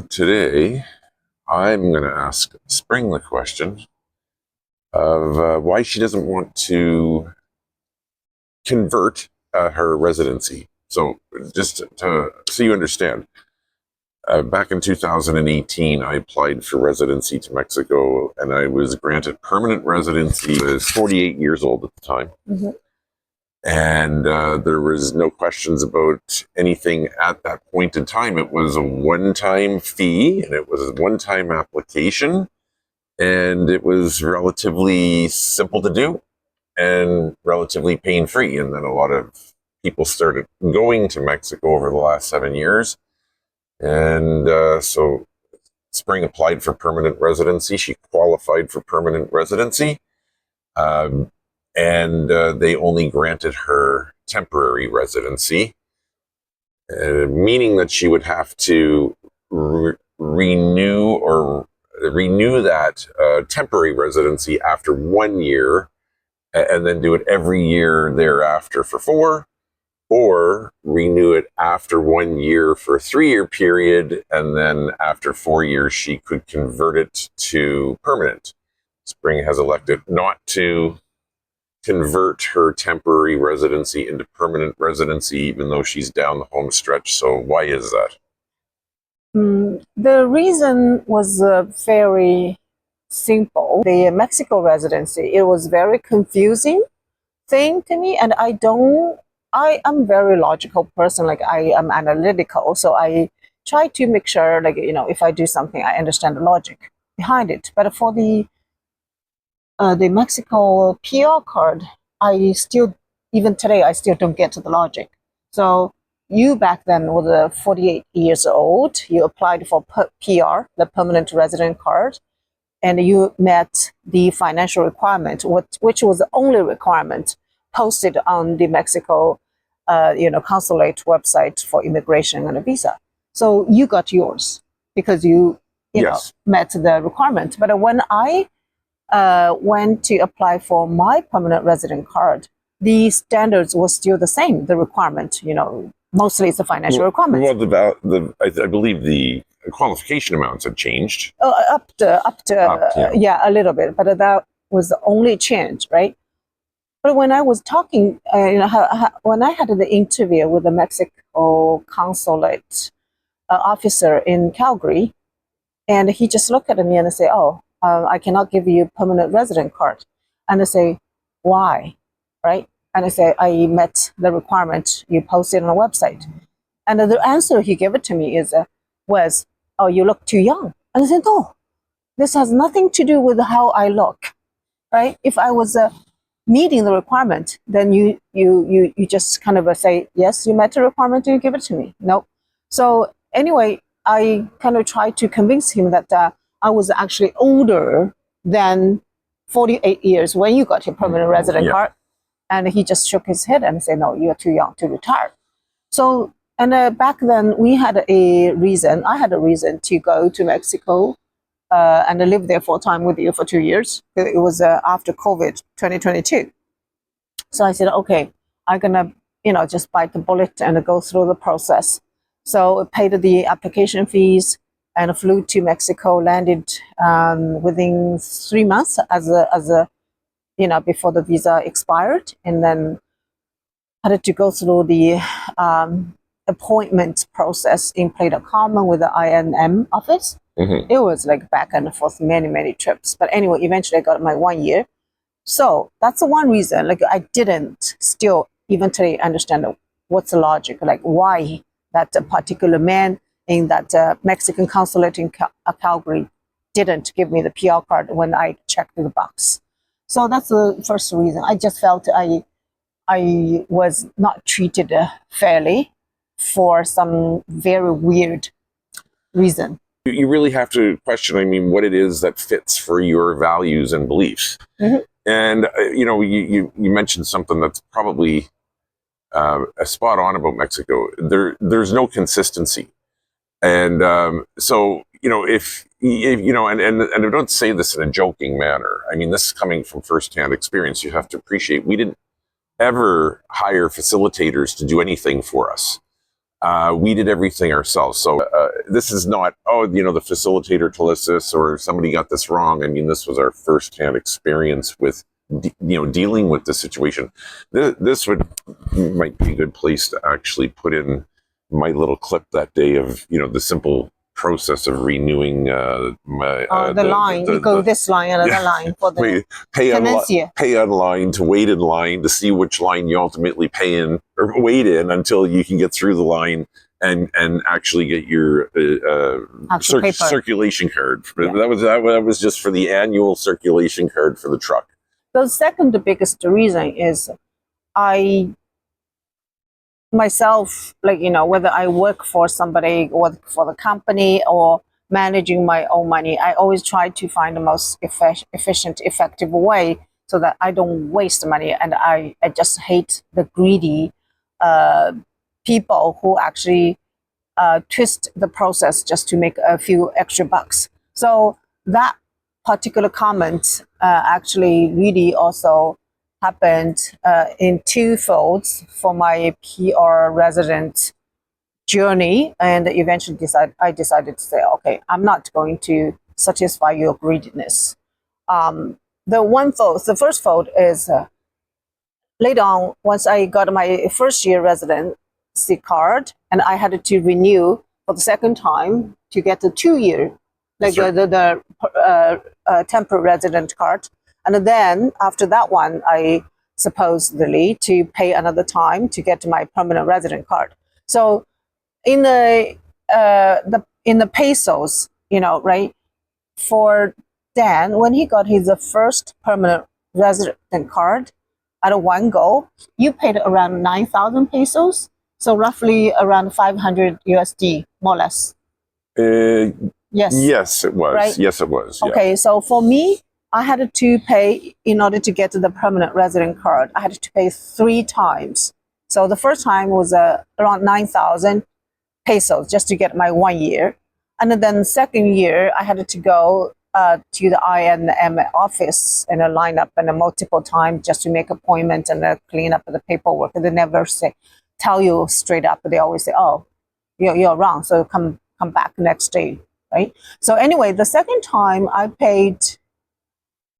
Today, I'm going to ask Spring the question of why she doesn't want to convert her residency. So, just so you understand, back in 2018, I applied for residency to Mexico, and I was granted permanent residency. I was 48 years old at the time. Mm-hmm. And there was no questions about anything at that point in time. It was a one-time fee, and it was a one-time application, and it was relatively simple to do and relatively pain-free. And then a lot of people started going to Mexico over the last 7 years. And so Spring applied for permanent residency. She qualified for permanent residency. And they only granted her temporary residency, meaning that she would have to renew that temporary residency after 1 year, and then do it every year thereafter for 4, or renew it after 1 year for a 3-year period, and then after 4 years she could convert it to permanent. Spring has elected not to convert her temporary residency into permanent residency, even though she's down the home stretch. So why is that? The reason was very simple. The Mexico residency, it was very confusing thing to me, and I am very logical person, like I am analytical, so I try to make sure, like, if I do something, I understand the logic behind it. But for the Mexico PR card, even today, I still don't get to the logic. So you back then was 48 years old. You applied for PR, the permanent resident card, and you met the financial requirement, which was the only requirement posted on the Mexico, consulate website for immigration and a visa. So you got yours because you Yes. met the requirement. But when I went to apply for my permanent resident card, the standards were still the same. The requirement, mostly it's a financial requirement. Well, I believe the qualification amounts had changed. Up to yeah, a little bit, but that was the only change, right? But when I was talking, when I had the interview with the Mexico consulate officer in Calgary, and he just looked at me and said, "Oh, I cannot give you a permanent resident card." And I say, "Why?" Right? And I say, "I met the requirement you posted on the website." And the answer he gave it to me was, "Oh, you look too young." And I said, "No, this has nothing to do with how I look, right? If I was meeting the requirement, then you just kind of say, yes, you met the requirement, you give it to me." No. So anyway, I kind of tried to convince him that I was actually older than 48 years when you got your permanent resident card. And he just shook his head and said, "No, you're too young to retire." So, and back then we had I had a reason to go to Mexico and live there full time with you for 2 years. It was after COVID 2022. So I said, okay, I'm gonna, just bite the bullet and go through the process. So I paid the application fees and flew to Mexico, landed within 3 months before the visa expired, and then had to go through the appointment process in Playa Common with the INM office. Mm-hmm. It was like back and forth, many, many trips. But anyway, eventually I got my 1 year. So that's the one reason, like I didn't still, even today, understand what's the logic, like why that particular man in that Mexican consulate in Calgary didn't give me the PR card when I checked the box. So that's the first reason. I just felt I was not treated fairly for some very weird reason. You really have to question, what it is that fits for your values and beliefs. Mm-hmm. And, you mentioned something that's probably spot on about Mexico. There's no consistency. And so, if and I don't say this in a joking manner. This is coming from firsthand experience. You have to appreciate we didn't ever hire facilitators to do anything for us. we did everything ourselves. So this is not, the facilitator told us this or somebody got this wrong. I mean, this was our firsthand experience with, dealing with the situation. This might be a good place to actually put in my little clip that day of, the simple process of renewing the line. You go this line, another line for the pay online, to wait in line to see which line you ultimately pay in or wait in until you can get through the line and actually get your circulation card. Yeah. That was just for the annual circulation card for the truck. The second biggest reason is I myself, whether I work for somebody, work for the company, or managing my own money, I always try to find the most efficient, effective way so that I don't waste money. And I just hate the greedy people who actually twist the process just to make a few extra bucks. So that particular comment actually really also happened in two folds for my PR resident journey, and eventually I decided to say, okay, I'm not going to satisfy your greediness. The first fold is later on, once I got my first year residency card, and I had to renew for the second time to get the 2-year, the temporary resident card. And then after that one, I supposedly to pay another time to get my permanent resident card. So in the pesos, right, for Dan, when he got his first permanent resident card at one go, you paid around 9,000 pesos. So roughly around 500 USD, more or less. Yes, it was. Right? Yes, it was. Yeah. Okay, so for me, I had to pay, in order to get the permanent resident card, I had to pay 3 times. So the first time was around 9,000 pesos just to get my 1 year. And then the second year, I had to go to the INM office and line up and multiple times just to make appointment and clean up the paperwork. And they never tell you straight up. They always say, oh, you're wrong, so come back next day, right? So anyway, the second time I paid,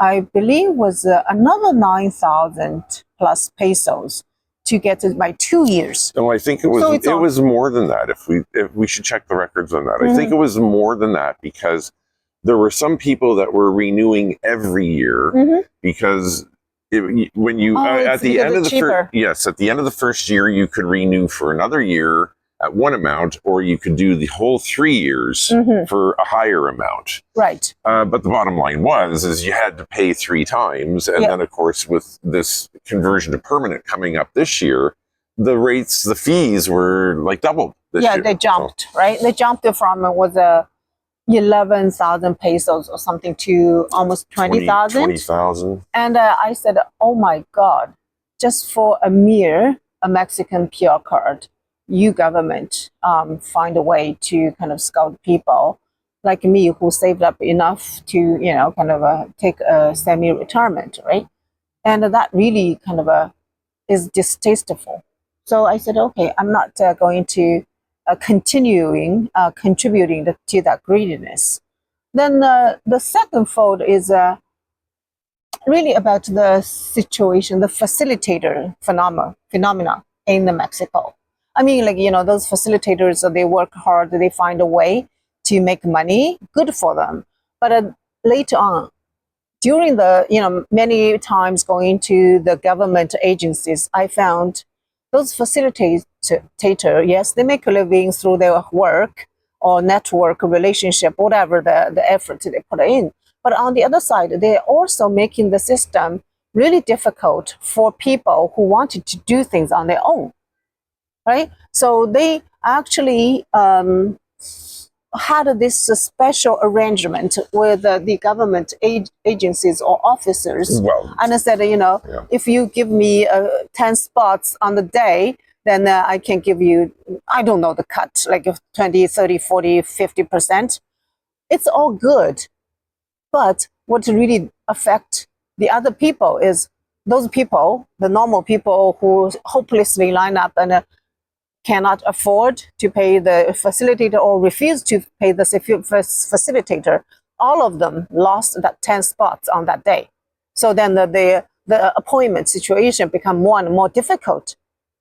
I believe was another 9,000 plus pesos to get my 2 years. No, I think it was it was more than that. If we should check the records on that. Mm-hmm. I think it was more than that because there were some people that were renewing every year mm-hmm. because at the end of the first year you could renew for another year at one amount, or you could do the whole 3 years mm-hmm. for a higher amount. Right. But the bottom line is you had to pay 3 times. And then, of course, with this conversion to permanent coming up this year, the fees were like doubled this year. Yeah, they jumped, right? They jumped from 11,000 pesos or something to almost 20,000. 20,000. And I said, oh my God, just for a Mexican PR card, you government find a way to kind of scout people like me who saved up enough to, take a semi-retirement, right? And that really kind of is distasteful. So I said, okay, I'm not going to contributing to that greediness. Then the second fold is really about the situation, the facilitator phenomena in Mexico. I mean, those facilitators, they work hard, they find a way to make money, good for them. But later on, during the, many times going to the government agencies, I found those facilitators, yes, they make a living through their work or network relationship, whatever the effort they put in. But on the other side, they're also making the system really difficult for people who wanted to do things on their own. Right? So they actually had this special arrangement with the government agencies or officers. Well, and I said, if you give me 10 spots on the day, then I can give you, I don't know, the cut, like 20, 30, 40, 50%. It's all good. But what really affects the other people is those people, the normal people who hopelessly line up and cannot afford to pay the facilitator or refuse to pay the facilitator, all of them lost that 10 spots on that day. So then the appointment situation become more and more difficult,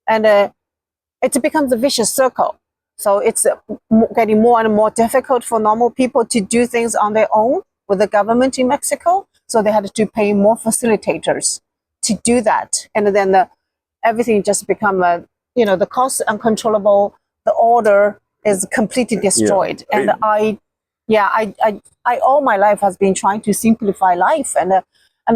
and it becomes a vicious circle. So it's getting more and more difficult for normal people to do things on their own with the government in Mexico. So they had to pay more facilitators to do that, and then everything just become the cost uncontrollable. The order is completely destroyed, and I all my life has been trying to simplify life, and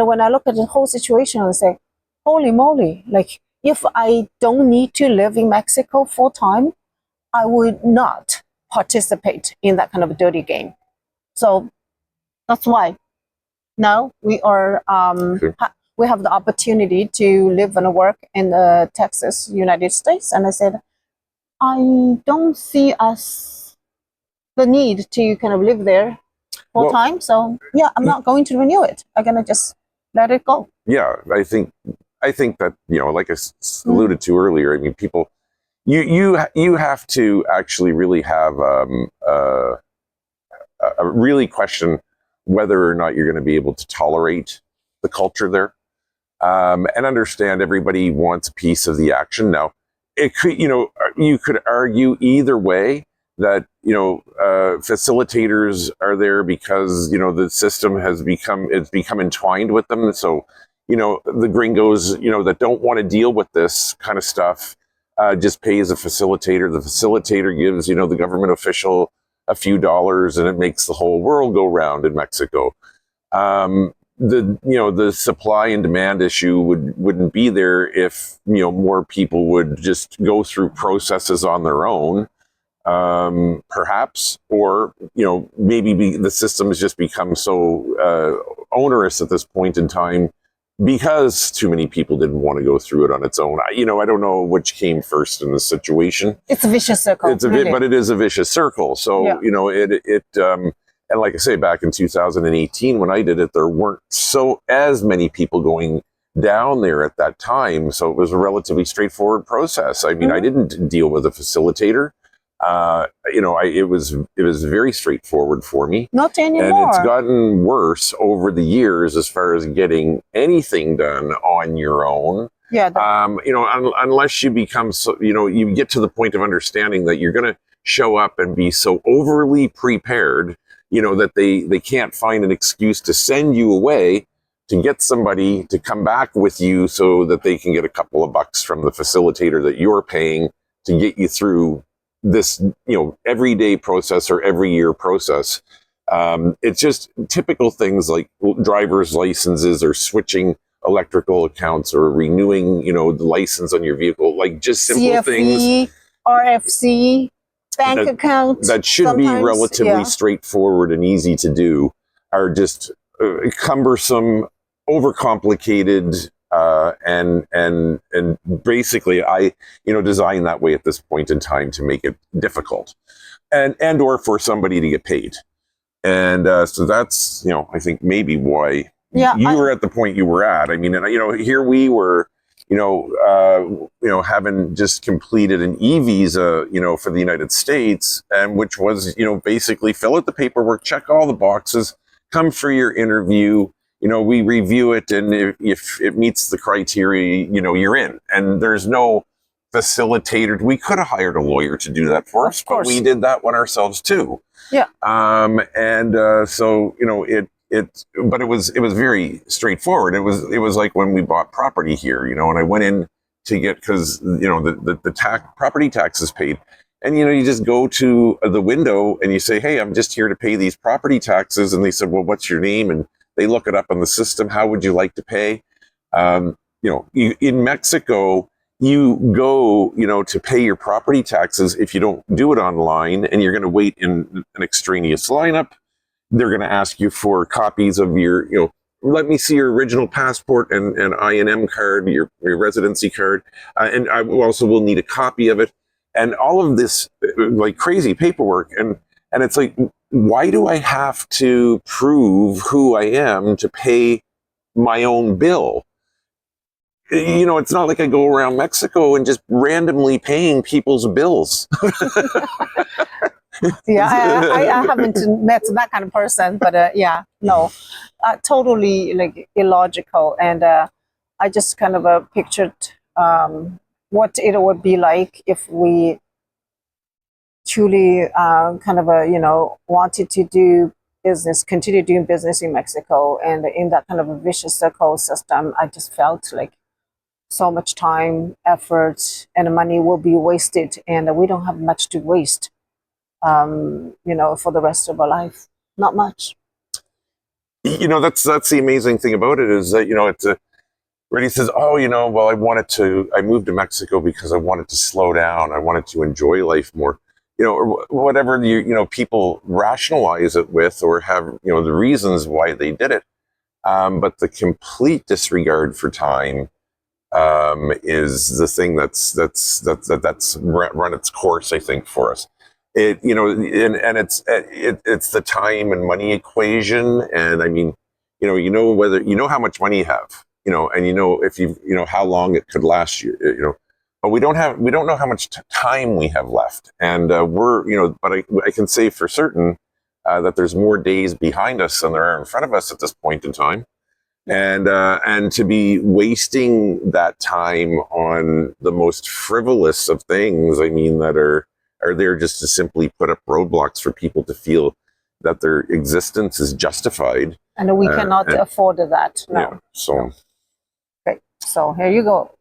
when I look at the whole situation, I say, holy moly! Like, if I don't need to live in Mexico full time, I would not participate in that kind of dirty game. So that's why now we are we have the opportunity to live and work in Texas, United States, and I said, I don't see us the need to kind of live there full time. So yeah, I'm not going to renew it. I'm gonna just let it go. Yeah, I think that, like I alluded to earlier, I mean, people, you have to actually really have a really question whether or not you're going to be able to tolerate the culture there, and understand everybody wants a piece of the action. Now, it could, you could argue either way that, facilitators are there because, the system has become entwined with them. So, the gringos, that don't want to deal with this kind of stuff, just pays a facilitator. The facilitator gives, the government official a few dollars, and it makes the whole world go round in Mexico. The supply and demand issue wouldn't be there if, more people would just go through processes on their own, perhaps, or, maybe the system has just become so onerous at this point in time because too many people didn't want to go through it on its own. I don't know which came first in this situation. It's a vicious circle. But it is a vicious circle. So, and like I say, back in 2018, when I did it, there weren't as many people going down there at that time. So it was a relatively straightforward process. I mean, I didn't deal with a facilitator. It was very straightforward for me. Not anymore. And it's gotten worse over the years as far as getting anything done on your own. Yeah. Unless you become you get to the point of understanding that you're going to show up and be so overly prepared, that they can't find an excuse to send you away to get somebody to come back with you so that they can get a couple of bucks from the facilitator that you're paying to get you through this, everyday process or every year process. It's just typical things like driver's licenses or switching electrical accounts or renewing, the license on your vehicle, like just simple CFE, things. RFC, bank account. That should be relatively straightforward and easy to do, are just cumbersome, overcomplicated, and basically I, design that way at this point in time to make it difficult and or for somebody to get paid. And so that's, I think maybe why you were at the point you were at. I mean, and, here we were, having just completed an e-visa, for the United States, and which was, basically fill out the paperwork, check all the boxes, come for your interview. We review it, and if it meets the criteria, you're in. And there's no facilitator. We could have hired a lawyer to do that for us, but we did that one ourselves too. Yeah. So but it was very straightforward. It was like when we bought property here, and I went in to get, because the property tax is paid. And, you just go to the window and you say, hey, I'm just here to pay these property taxes. And they said, well, what's your name? And they look it up on the system. How would you like to pay? In Mexico, you go, to pay your property taxes. If you don't do it online and you're going to wait in an extraneous lineup, they're going to ask you for copies of your, let me see your original passport and INM card, your residency card. And I also will need a copy of it. And all of this like crazy paperwork. And it's like, why do I have to prove who I am to pay my own bill? you know, it's not like I go around Mexico and just randomly paying people's bills. Yeah, I haven't met that kind of person, but yeah, no, totally like illogical. And I just kind of pictured what it would be like if we truly kind of wanted to do business, continue doing business in Mexico, and in that kind of a vicious circle system, I just felt like so much time, effort, and money will be wasted, and we don't have much to waste. For the rest of our life, not much. You know, that's the amazing thing about it is that, you know, it's a, where he says, oh, you know, well, I moved to Mexico because I wanted to slow down. I wanted to enjoy life more, you know, or whatever people rationalize it with, or have, you know, the reasons why they did it. But the complete disregard for time is the thing that's run its course, I think, for us. It, you know, and it's the time and money equation. And I mean, you know whether you know how much money you have, you know, and you know if you know how long it could last you, you know, but we don't know how much time we have left. And we're, you know, but I can say for certain that there's more days behind us than there are in front of us at this point in time. And to be wasting that time on the most frivolous of things, I mean, that are there just to simply put up roadblocks for people to feel that their existence is justified. And we cannot afford that. No. Yeah, so. Okay, so here you go.